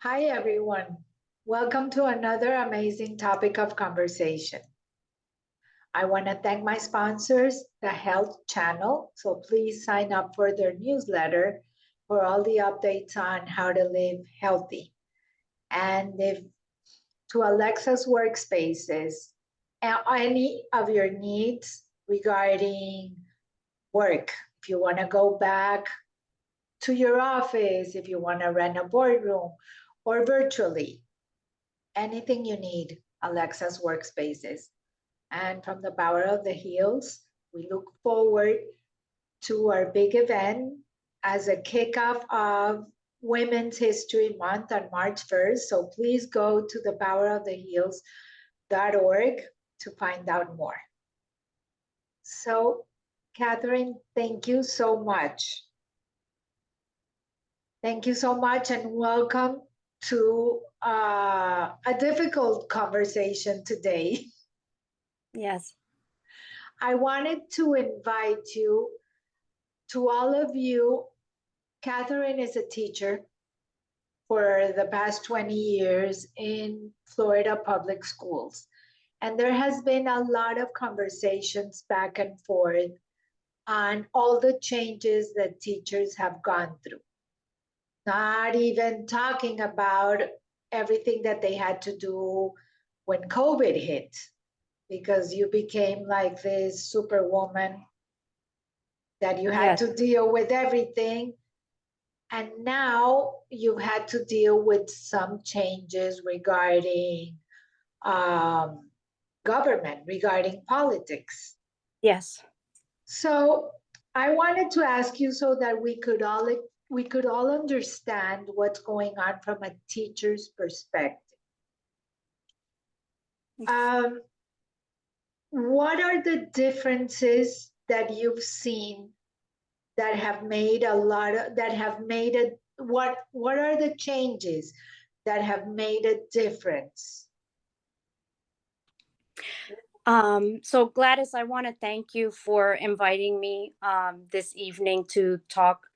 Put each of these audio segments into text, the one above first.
Hi, everyone. Welcome to another amazing topic of conversation. I want to thank my sponsors, the Health Channel. So please sign up for their newsletter for all the updates on how to live healthy. And if to Alexa's Workspaces, any of your needs regarding work, if you want to go back to your office, if you want to rent a boardroom or virtually, anything you need, Alexa's Workspaces. And from the Power of the Heels, we look forward to our big event as a kickoff of Women's History Month on March 1st. So please go to thepoweroftheheels.org to find out more. So, Catherine, thank you so much. Thank you so much and welcome to a difficult conversation today. Yes. I wanted to invite you, to all of you. Catherine is a teacher for the past 20 years in Florida public schools. And there has been a lot of conversations back and forth on all the changes that teachers have gone through. Not even talking about everything that they had to do when COVID hit, because you became like this superwoman that you had to deal with everything. And now you've had to deal with some changes regarding government, regarding politics. Yes. So I wanted to ask you so that we could all understand what's going on from a teacher's perspective. What are the differences that you've seen that have made what are the changes that have made a difference? So Gladys, I want to thank you for inviting me this evening to talk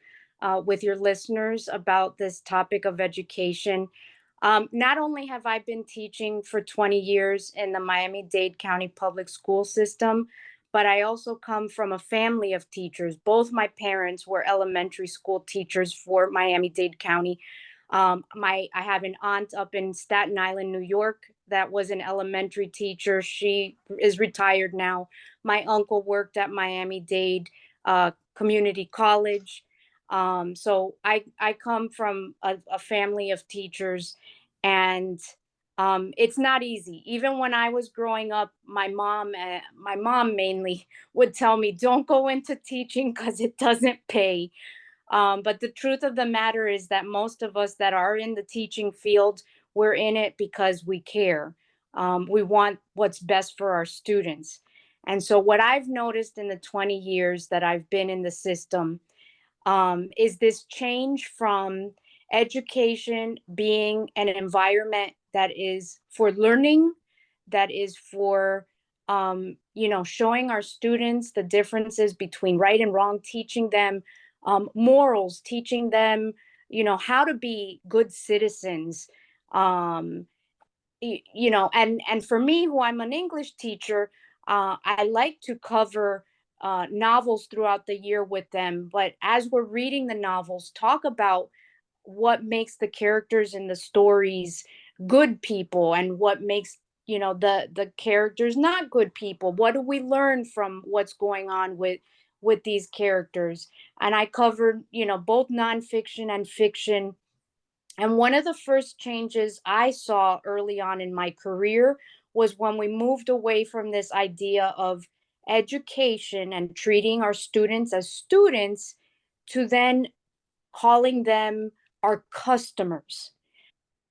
with your listeners about this topic of education. Not only have I been teaching for 20 years in the Miami-Dade County public school system, but I also come from a family of teachers. Both my parents were elementary school teachers for Miami-Dade County. I have an aunt up in Staten Island, New York, that was an elementary teacher. She is retired now. My uncle worked at Miami-Dade Community College. So I come from a family of teachers, and it's not easy. Even when I was growing up, my mom mainly would tell me, don't go into teaching because it doesn't pay. But the truth of the matter is that most of us that are in the teaching field, we're in it because we care. We want what's best for our students. And so what I've noticed in the 20 years that I've been in the system is this change from education being an environment that is for learning, that is for showing our students the differences between right and wrong, teaching them morals, teaching them, how to be good citizens. And for me, who I'm an English teacher, I like to cover novels throughout the year with them. But as we're reading the novels, talk about what makes the characters in the stories good people and what makes the characters not good people. What do we learn from what's going on with these characters? And I covered both nonfiction and fiction. And one of the first changes I saw early on in my career was when we moved away from this idea of education and treating our students as students to then calling them our customers.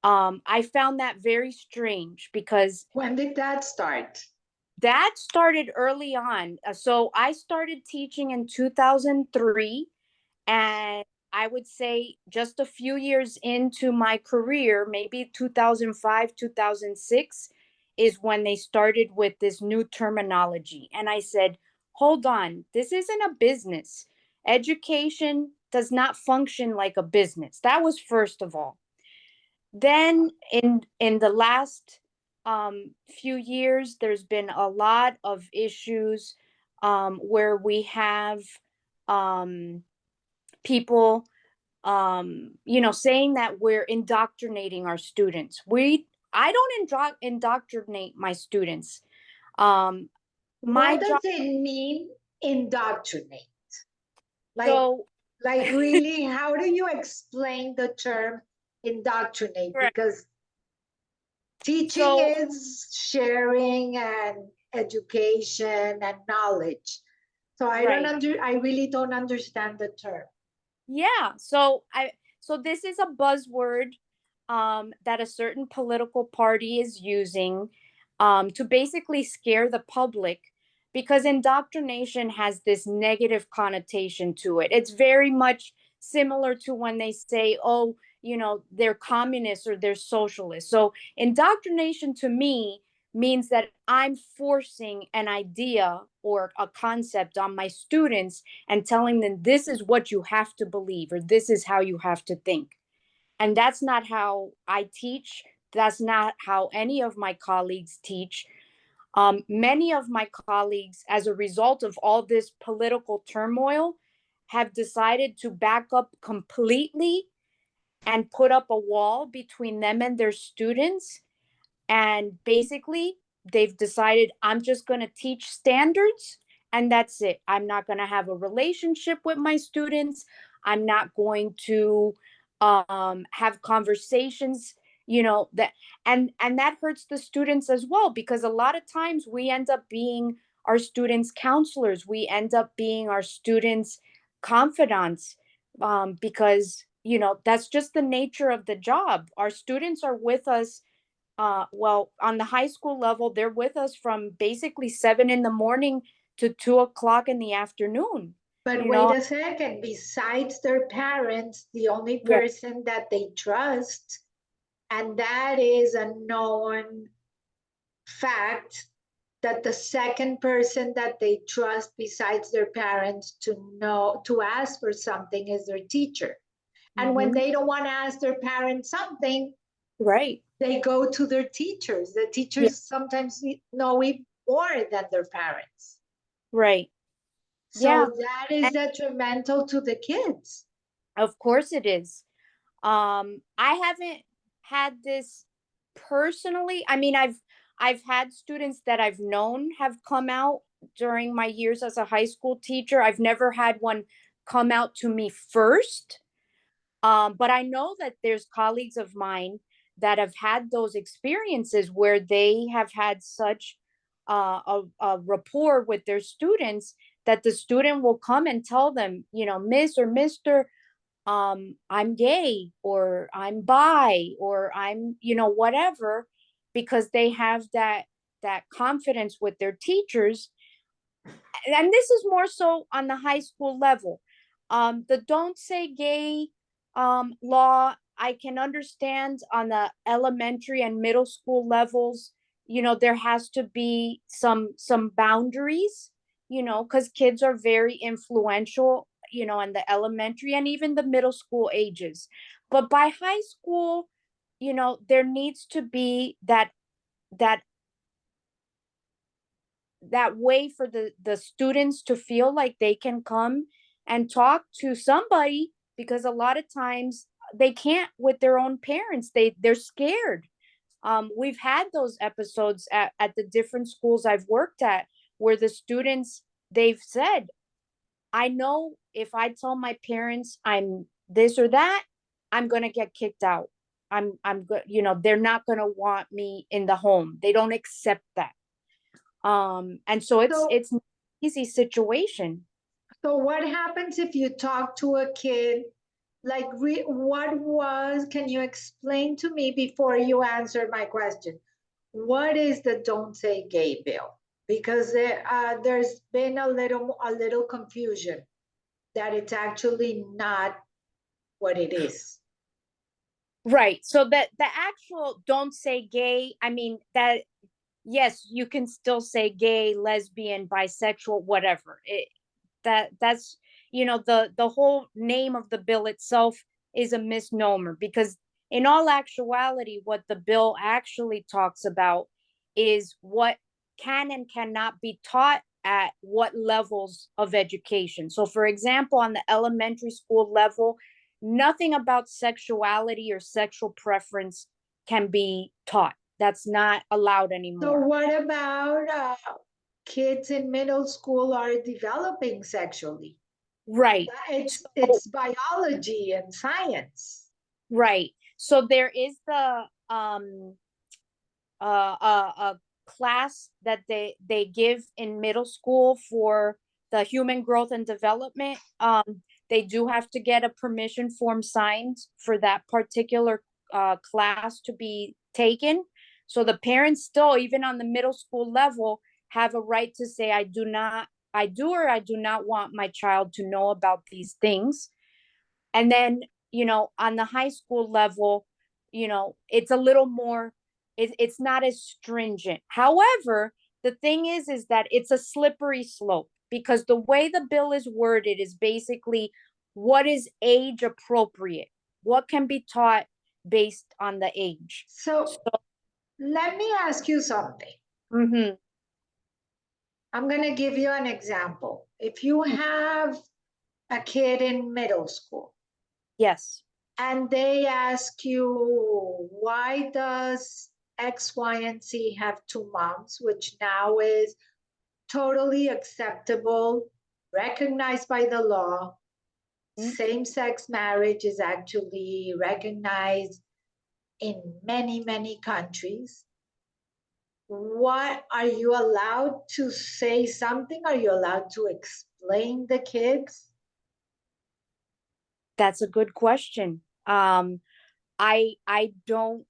I found that very strange because when did that start? That started early on. So I started teaching in 2003, and I would say just a few years into my career, maybe 2005, 2006, is when they started with this new terminology. And I said, hold on, this isn't a business. Education does not function like a business. That was first of all. Then in the last few years, there's been a lot of issues where we have people saying that we're indoctrinating our students. I don't indoctrinate my students. Um, my What job. does it mean, indoctrinate? Like, So like really, how do you explain the term indoctrinate? correct. Because teaching So is sharing and education and knowledge. So right. I really don't understand the term. Yeah. So this is a buzzword that a certain political party is using to basically scare the public, because indoctrination has this negative connotation to it. It's very much similar to when they say, oh, they're communists or they're socialists. So indoctrination to me means that I'm forcing an idea or a concept on my students and telling them this is what you have to believe or this is how you have to think. And that's not how I teach. That's not how any of my colleagues teach. Many of my colleagues, as a result of all this political turmoil, have decided to back up completely and put up a wall between them and their students. And basically, they've decided, I'm just going to teach standards and that's it. I'm not going to have a relationship with my students. I'm not going to have conversations, that and that hurts the students as well, because a lot of times we end up being our students' counselors. We end up being our students' confidants, because that's just the nature of the job. Our students are with us, well, on the high school level, they're with us from basically 7 in the morning to 2 o'clock in the afternoon. But You wait know, a second, besides their parents, the only yeah, person that they trust, and that is a known fact, that the second person that they trust besides their parents to ask for something is their teacher. And when hmm, they don't want to ask their parents something, right, they go to their teachers. The yeah, teachers sometimes know it more than their parents. right, yeah, So that is and detrimental to the kids. of course it is. I haven't had this personally. I mean, I've had students that I've known have come out during my years as a high school teacher. I've never had one come out to me first. But I know that there's colleagues of mine that have had those experiences where they have had such a rapport with their students that the student will come and tell them, Miss or Mister, I'm gay or I'm bi or I'm, whatever, because they have that confidence with their teachers. And this is more so on the high school level. The don't say gay law, I can understand on the elementary and middle school levels. There has to be some boundaries, because kids are very influential, in the elementary and even the middle school ages. But by high school, there needs to be that that way for the students to feel like they can come and talk to somebody, because a lot of times they can't with their own parents. They're scared. We've had those episodes at the different schools I've worked at where the students, they've said, I know if I tell my parents I'm this or that, I'm going to get kicked out. I'm good, they're not going to want me in the home. They don't accept that. And so So, it's an easy situation. so what happens if you talk to a kid? Like, can you explain to me before you answer my question? What is the don't say gay bill? Because there's been a little confusion that it's actually not what it is. Right. So that the actual don't say gay, I mean that, yes, you can still say gay, lesbian, bisexual, whatever. That's the whole name of the bill itself is a misnomer, because in all actuality, what the bill actually talks about is what can and cannot be taught at what levels of education. So, for example, on the elementary school level, nothing about sexuality or sexual preference can be taught. That's not allowed So anymore. what about kids in middle school are developing sexually? Right. It's biology and science. Right. So there is the a class that they give in middle school for the human growth and development. They do have to get a permission form signed for that particular class to be taken. So the parents still, even on the middle school level, have a right to say, I do or I do not want my child to know about these things. And then, on the high school level, it's a little more, it's not as stringent. However, the thing is that it's a slippery slope, because the way the bill is worded is basically what is age appropriate, what can be taught based on the age. So let me ask you something. Mm-hmm. I'm going to give you an example. If you have a kid in middle school, Yes. and they ask you, why does X, Y, and Z have two moms, which now is totally acceptable, recognized by the law. Same-sex marriage is actually recognized in many, many countries. What are you allowed to say something? Are you allowed to explain the kids? That's a good question. I don't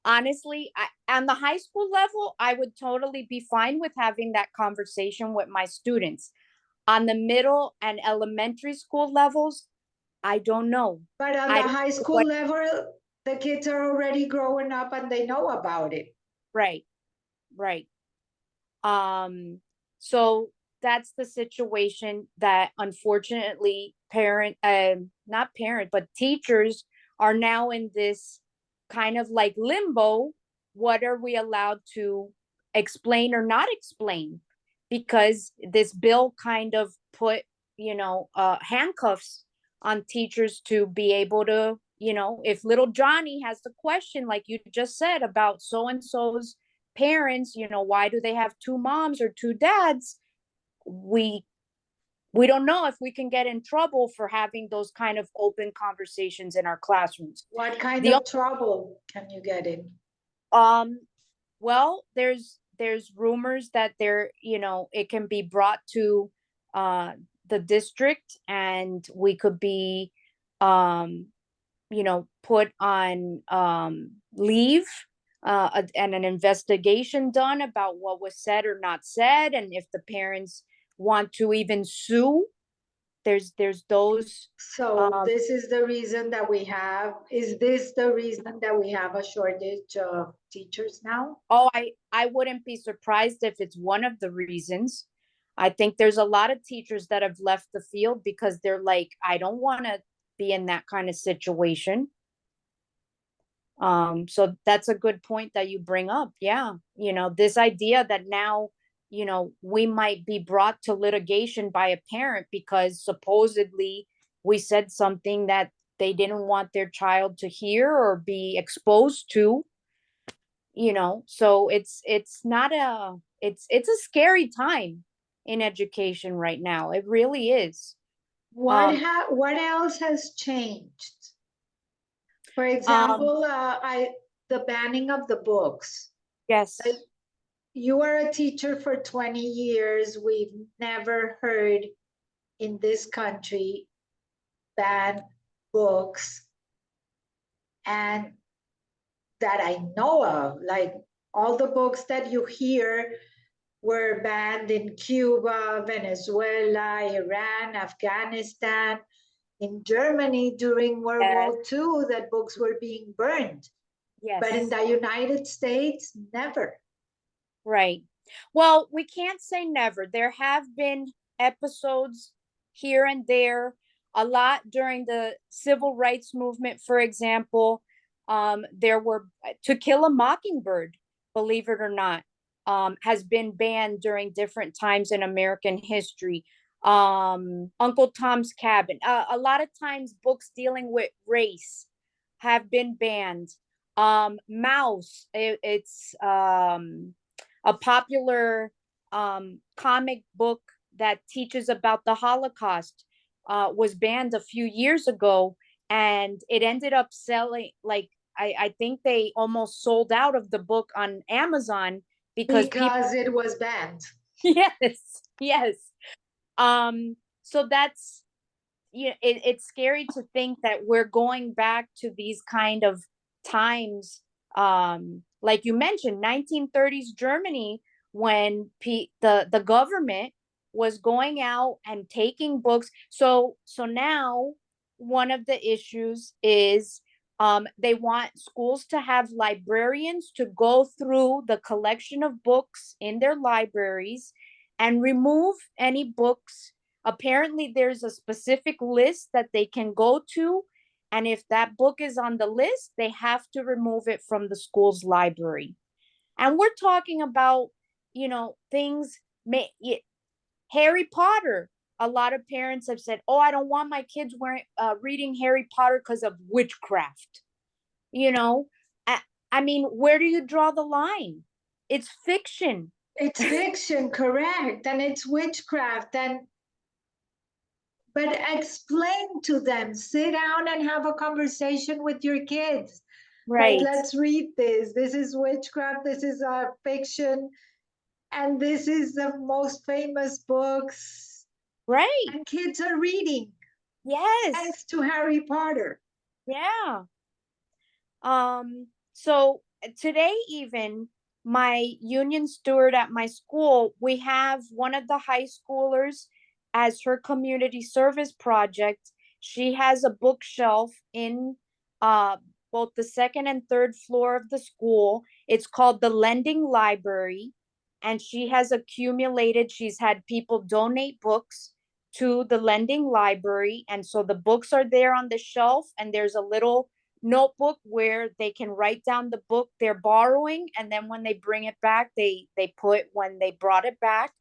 honestly, on the high school level, I would totally be fine with having that conversation with my students. On the middle and elementary school levels, I don't know. But on I the don't high know school what. level, the kids are already growing up and they know about it. Right, right. So that's the situation that unfortunately not parent, but teachers are now in this kind of like limbo. What are we allowed to explain or not explain? Because this bill kind of put, handcuffs on teachers to be able to, if little Johnny has the question, like you just said, about so and so's parents, why do they have two moms or two dads? We don't know if we can get in trouble for having those kind of open conversations in our classrooms. What kind The of trouble can you get in? Well, there's rumors that it can be brought to uh the district, and we could be um put on leave, and an investigation done about what was said or not said, and if the parents want to even sue, there's those. So um this is the reason that is this the reason that we have a shortage of teachers now? oh, I wouldn't be surprised if it's one of the reasons. I think there's a lot of teachers that have left the field because they're like, I don't want to be in that kind of situation. So that's a good point that you bring up. Yeah, this idea that now, we might be brought to litigation by a parent because supposedly we said something that they didn't want their child to hear or be exposed to. So it's not a it's a scary time in education right now. It really is. What else has changed? For Um example, the banning of the books. yes. You are a teacher for 20 years. We've never heard in this country ban books, and that I know of. Like all the books that you hear were banned in Cuba, Venezuela, Iran, Afghanistan, in Germany during World Yes. War II, that books were being burned. But in Yes. the United States, never. Right. Well, we can't say never. There have been episodes here and there. a lot during the civil rights movement, for example. There were To Kill a Mockingbird, believe it or not, has been banned during different times in American history. Uncle Tom's Cabin. A lot of times books dealing with race have been banned. Mouse, it's a popular comic book that teaches about the Holocaust, was banned a few years ago, and it ended up selling, like, I think they almost sold out of the book on Amazon because people, Because it was banned. yes, yes. So that's, it's scary to think that we're going back to these kind of times, like you mentioned, 1930s Germany, when the government was going out and taking books. So now one of the issues is, they want schools to have librarians to go through the collection of books in their libraries and remove any books. Apparently there's a specific list that they can go to, and if that book is on the list, they have to remove it from the school's library. And we're talking about, things, Harry Potter. A lot of parents have said, oh, I don't want my kids reading Harry Potter because of witchcraft. you know I, I mean, where do you draw the line? It's fiction. It's fiction, correct. And it's witchcraft. But explain to them, sit down and have a conversation with your kids. Like, Right. let's read this. This is witchcraft. This is a fiction. And this is the most famous books. Right. And kids are reading Yes. thanks to Harry Potter. Yeah. So today, even my union steward at my school, we have one of the high schoolers as her community service project. She has a bookshelf in uh both the second and third floor of the school. It's called the Lending Library, and she's had people donate books to the Lending Library, and so the books are there on the shelf, and there's a little notebook where they can write down the book they're borrowing, and then when they bring it back, they put when they brought it back.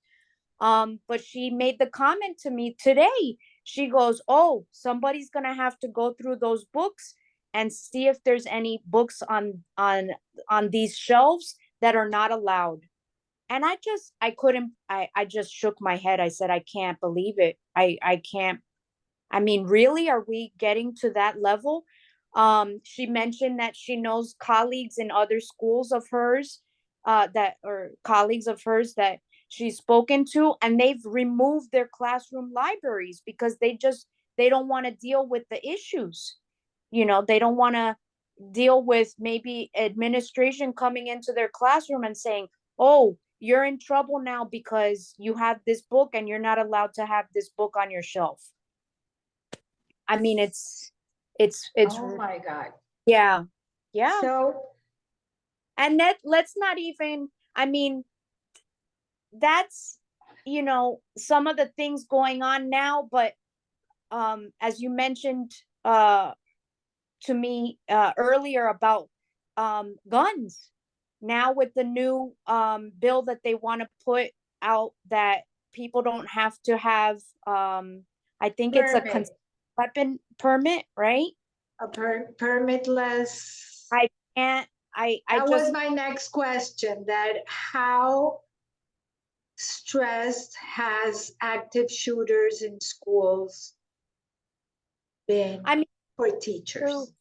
But she made the comment to me today. She goes, oh, somebody's gonna have to go through those books and see if there's any books on these shelves that are not allowed. And I couldn't, I just shook my head. I said, I can't believe it. I can't. I mean, really, are we getting to that level? She mentioned that she knows colleagues in other schools of hers, colleagues of hers that she's spoken to, and they've removed their classroom libraries because they don't want to deal with the issues. They don't want to deal with maybe administration coming into their classroom and saying, oh, you're in trouble now because you have this book and you're not allowed to have this book on your shelf. I mean, it's Oh my God. yeah, yeah. So, And let's not even, I mean, that's, some of the things going on now, but as you mentioned to me earlier about guns, now with the new bill that they want to put out, that people don't have to have, I think it's a permit, weapon permit, right? permitless. I can't, I That was just, my next question, that how stressed has active shooters in schools been I mean, for to, teachers?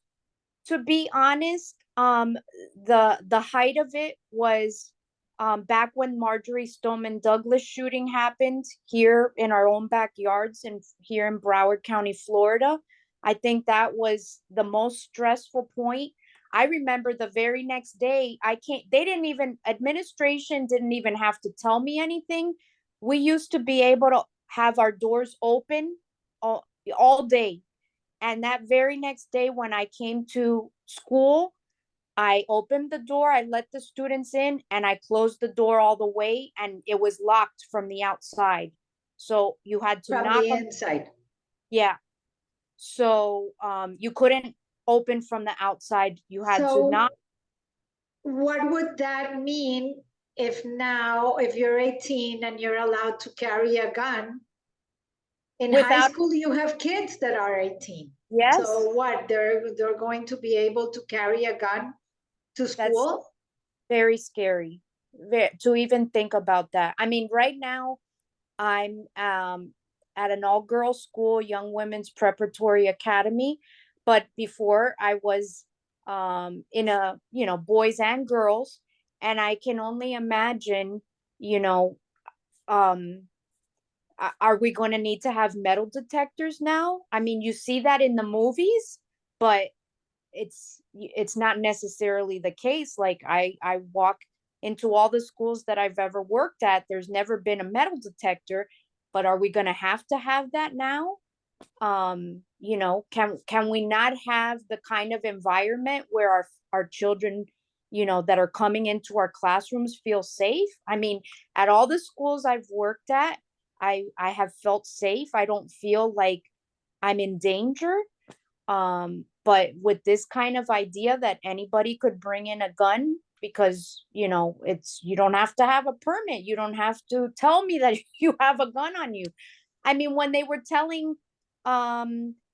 to be honest, the height of it was back when Marjorie Stoneman Douglas shooting happened here in our own backyards and here in Broward County, Florida. I think that was the most stressful point. I remember the very next day, they didn't even, administration didn't even have to tell me anything. We used to be able to have our doors open all day. And that very next day, when I came to school, I opened the door, I let the students in, and I closed the door all the way, and it was locked from the outside. So you had to From knock the on, inside. yeah. So you couldn't open from the outside. You had to So knock. what would that mean if now, if you're 18 and you're allowed to carry a gun? In high Without. school, you have kids that are 18. Yes, So what? They're going to be able to carry a gun to that's school? very scary to even think about that. I mean, right now I'm at an all girls school, young women's preparatory academy, but before I was in a, boys and girls, and I can only imagine, you know, um are we going to need to have metal detectors now? I mean, you see that in the movies, but it's not necessarily the case. Like I walk into all the schools that I've ever worked at, there's never been a metal detector, but are we going to have that now? Can we not have the kind of environment where our children, that are coming into our classrooms feel safe? I mean, at all the schools I've worked at, I have felt safe. I don't feel like I'm in danger. But with this kind of idea that anybody could bring in a gun, because it's, you don't have to have a permit, you don't have to tell me that you have a gun on you. I mean, when they were telling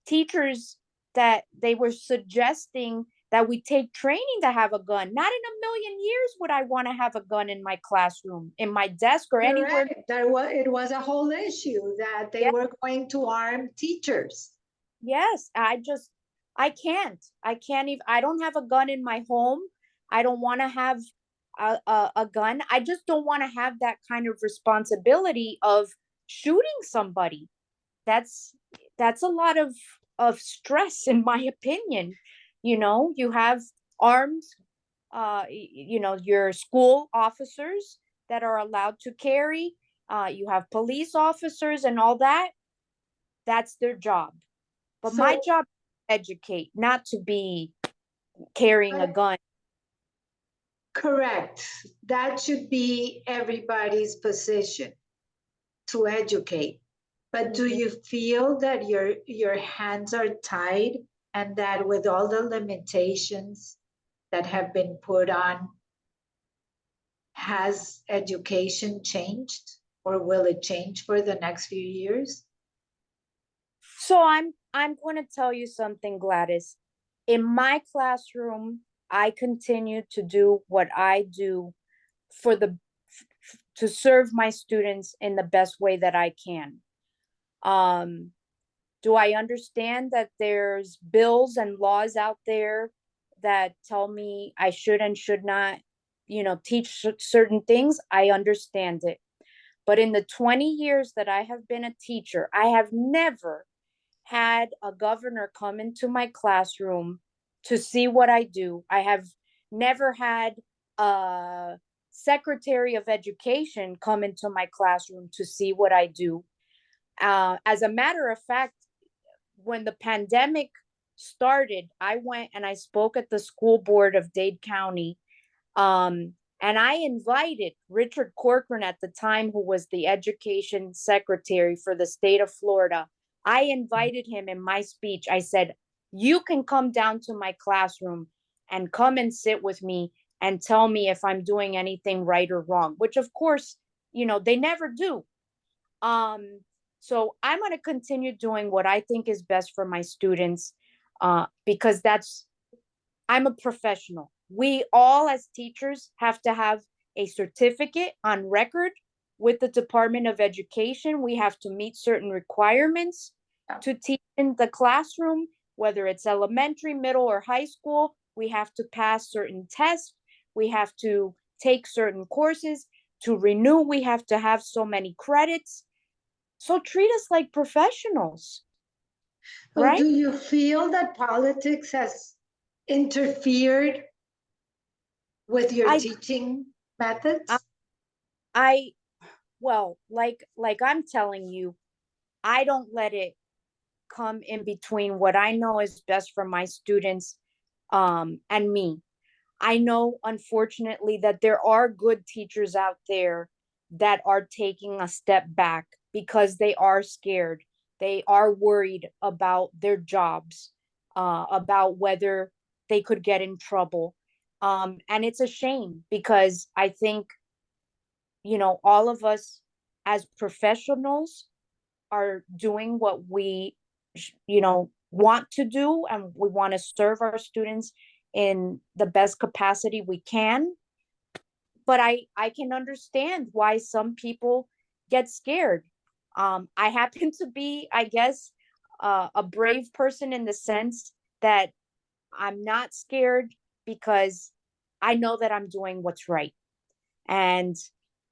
teachers that they were suggesting that we take training to have a gun, not in a million years would I want to have a gun in my classroom, in my desk, or anywhere. Correct. It was a whole issue that they Yeah. were going to arm teachers. Yes, I can't even, I don't have a gun in my home. I don't want to have a gun. I just don't want to have that kind of responsibility of shooting somebody. That's that's a lot of stress, in my opinion. You have armed, your school officers that are allowed to carry. You have police officers and all that. That's their job. But my So, job is to educate, not to be carrying a but gun. correct. That should be everybody's position, to educate. But do Mhm. you feel that your hands are tied and that with all the limitations that have been put on, has education changed or will it change for the next few years? So I'm going to tell you something, Gladys. In my classroom, I continue to do what I do for the to serve my students in the best way that I can. Um, do I understand that there's bills and laws out there that tell me I should and should not, teach certain things? I understand it. But in the 20 years that I have been a teacher, I have never had a governor come into my classroom to see what I do. I have never had a secretary of education come into my classroom to see what I do. As a matter of fact, when the pandemic started, I went and I spoke at the school board of Dade County. And I invited Richard Corcoran at the time, who was the education secretary for the state of Florida. I invited him in my speech. I said, you can come down to my classroom and come and sit with me and tell me if I'm doing anything right or wrong, which of course, they never do. So I'm going to continue doing what I think is best for my students, because I'm a professional. We all, as teachers, have to have a certificate on record with the Department of Education. We have to meet certain requirements to teach in the classroom, whether it's elementary, middle, or high school. We have to pass certain tests. We have to take certain courses. To renew, we have to have so many credits. So treat us like professionals, So right? do you feel that politics has interfered with your I, teaching I, methods? I well, like I'm telling you, I don't let it come in between what I know is best for my students, and me. I know, unfortunately, that there are good teachers out there that are taking a step back because they are scared. They are worried about their jobs, about whether they could get in trouble. And it's a shame because I think, all of us as professionals are doing what we, want to do, and we want to serve our students in the best capacity we can. But I can understand why some people get scared. I happen to be, I guess, a brave person in the sense that I'm not scared because I know that I'm doing what's right. And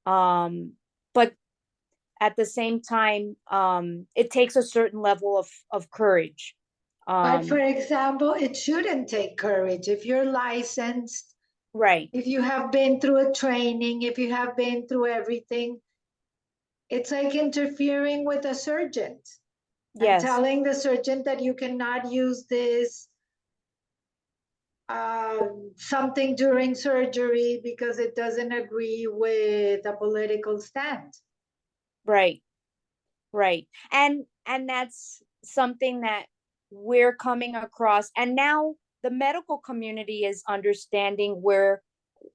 but at the same time, it takes a certain level of courage. But for Um, example, it shouldn't take courage. If you're licensed, right. if you have been through a training, if you have been through everything, it's like interfering with a surgeon and Yes. telling the surgeon that you cannot use this something during surgery because it doesn't agree with a political stand. Right. Right. And that's something that we're coming across. And now the medical community is understanding where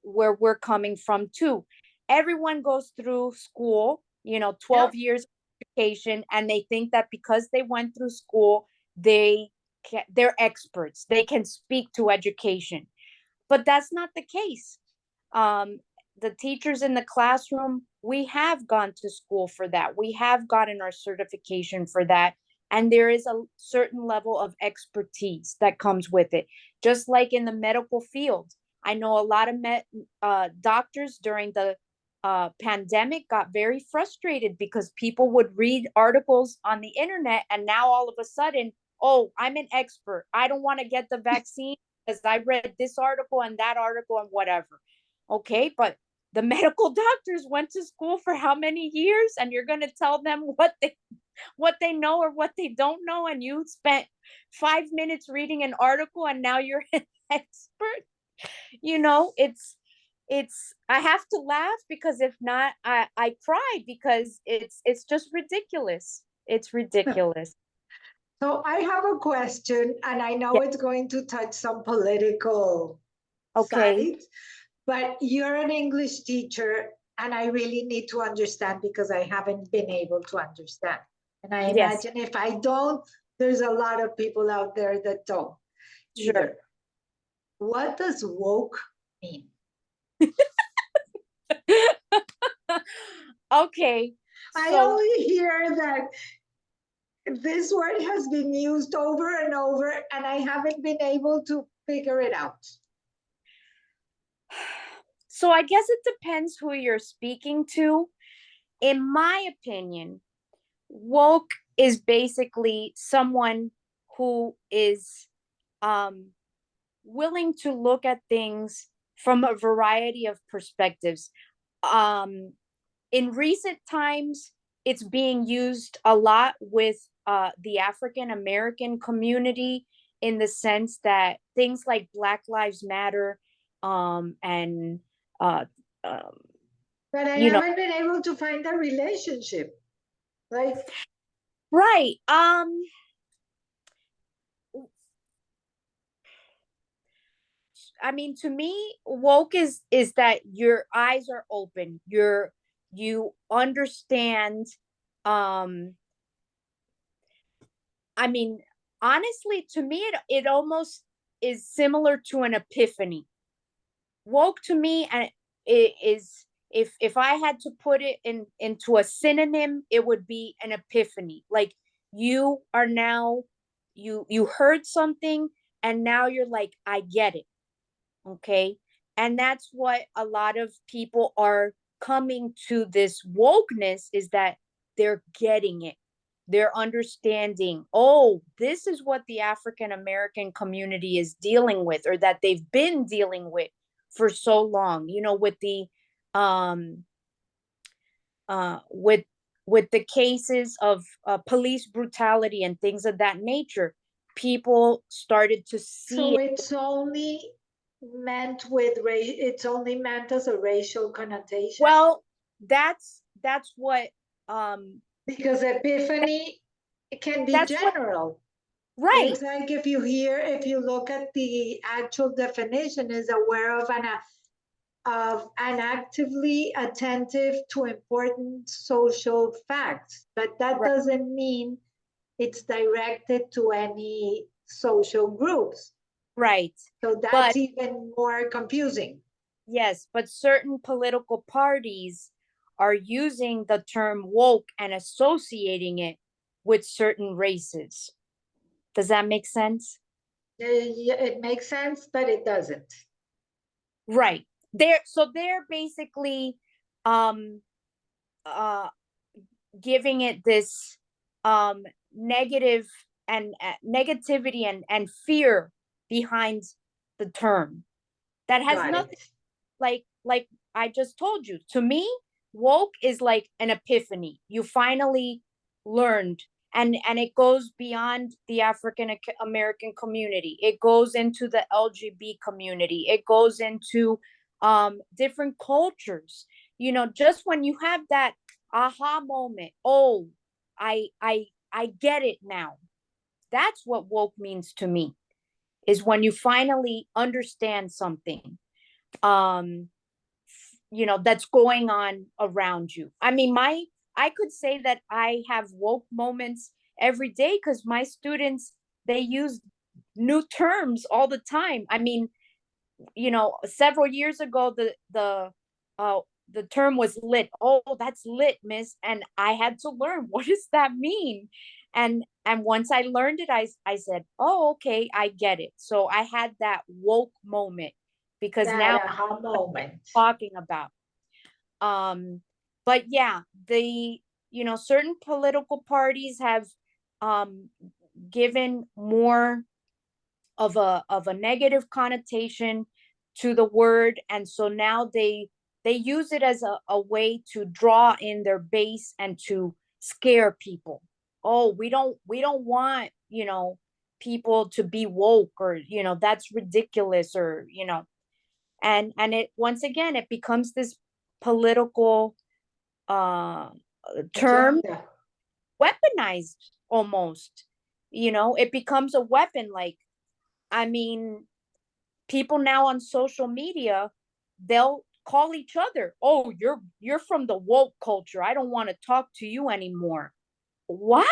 we're coming from too. Everyone goes through school, 12 Yep. years of education, and they think that because they went through school, they're experts. They can speak to education. But that's not the case. um, the teachers in the classroom, we have gone to school for that. We have gotten our certification for that. And there is a certain level of expertise that comes with it. Just like in the medical field, I know a lot of doctors during the pandemic got very frustrated because people would read articles on the internet, and now all of a sudden, oh, I'm an expert. I don't want to get the vaccine because I read this article and that article and whatever. Okay, but the medical doctors went to school for how many years, and you're going to tell them what they know or what they don't know, and you spent 5 minutes reading an article and now you're an expert. It's I have to laugh because if not, I cry because it's just ridiculous. It's ridiculous. So I have a question, and I know Yeah. it's going to touch some political Okay. sides, but you're an English teacher, and I really need to understand because I haven't been able to understand. And I Yes. imagine if I don't, there's a lot of people out there that don't Sure. either. What does woke mean? Okay. I So only hear that this word has been used over and over, and I haven't been able to figure it out. so I guess it depends who you're speaking to. In my opinion, woke is basically someone who is um, willing to look at things from a variety of perspectives. Um, in recent times, it's being used a lot with the African American community in the sense that things like Black Lives Matter, and uh, um, But I you know, haven't been able to find a relationship. Like, right. I mean, to me, woke is that your eyes are open. You understand. Um, I mean, honestly, to me, it almost is similar to an epiphany. Woke to me, and it is, if I had to put it into a synonym, it would be an epiphany. Like you are now, you heard something, and now you're like, I get it. Okay. And that's what a lot of people are coming to this wokeness, is that they're getting it. They're understanding, oh, this is what the African American community is dealing with, or that they've been dealing with for so long, with the um with the cases of police brutality and things of that nature. People started to see so it. it's only meant with it's only meant as a racial connotation? Well, that's what um Because epiphany It can be That's what, general. right, It's like if you look at the actual definition, is aware of and actively attentive to important social facts. But that right, doesn't mean it's directed to any social groups. right. So that's But even more confusing. yes, but certain political parties are using the term woke and associating it with certain races. Does that make sense? It makes sense, but it doesn't. Right. They're basically um uh giving it this um negative and negativity and fear behind the term that has Got nothing, it. like I just told you. To me, woke is like an epiphany. You finally learned, and it goes beyond the African American community. It goes into the LGBT community. It goes into different cultures. You know, just when you have that aha moment, oh, I get it now. That's what woke means to me, is when you finally understand something. Um, that's going on around you. I mean, I could say that I have woke moments every day because my students, they use new terms all the time. I mean, several years ago, uh the term was lit. Oh, that's lit, miss. And I had to learn, what does that mean? And once I learned it, I said, oh, okay, I get it. So I had that woke moment because That now aha moment. talking about. But yeah, certain political parties have um given more of a negative connotation to the word, and so now they use it as a way to draw in their base and to scare people. Oh, we don't want, people to be woke, or that's ridiculous, or and it, once again, it becomes this political uh term, Agenda. weaponized almost. It becomes a weapon. Like, I mean, people now on social media, they'll call each other, oh, you're from the woke culture, I don't want to talk to you anymore. What?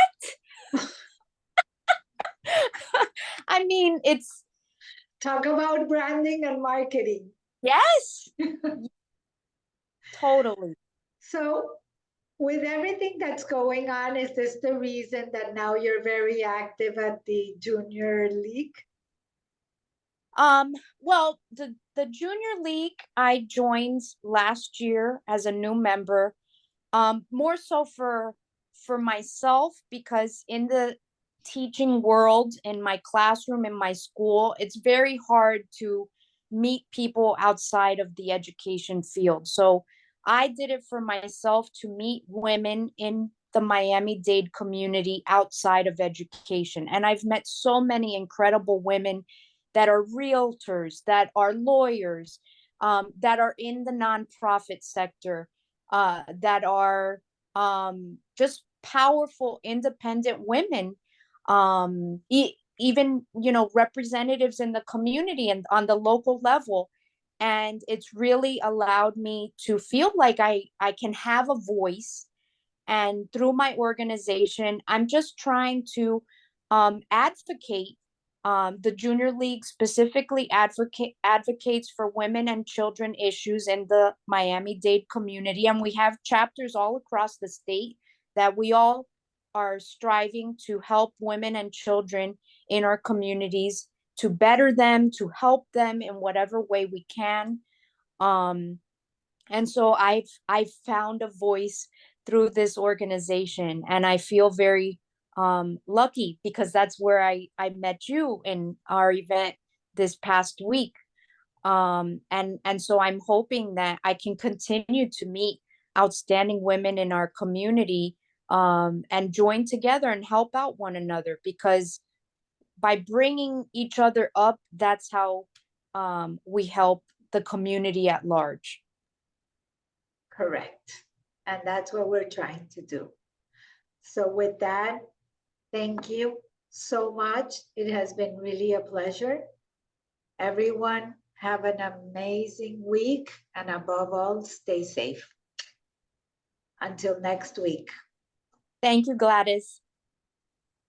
I mean, it's, Talk about branding and marketing. yes, totally. So, with everything that's going on, is this the reason that now you're very active at the junior league? Well, the junior league I joined last year as a new member, more so for myself, because in the teaching world, in my classroom, in my school, it's very hard to meet people outside of the education field. So I did it for myself, to meet women in the Miami-Dade community outside of education. And I've met so many incredible women that are realtors, that are lawyers, that are in the nonprofit sector, that are just powerful, independent women, even representatives in the community and on the local level. And it's really allowed me to feel like I can have a voice. And through my organization, I'm just trying to advocate. The junior league specifically advocates for women and children issues in the Miami-Dade community, and we have chapters all across the state that we all are striving to help women and children in our communities, to better them, to help them in whatever way we can. Um, and so I've found a voice through this organization, and I feel very lucky, because that's where I met you in our event this past week. And so I'm hoping that I can continue to meet outstanding women in our community, and join together and help out one another, because by bringing each other up, that's how we help the community at large. Correct. And that's what we're trying to do. So, with that, Thank you so much. It has been really a pleasure. Everyone, have an amazing week, and above all, stay safe. Until next week. Thank you, Gladys.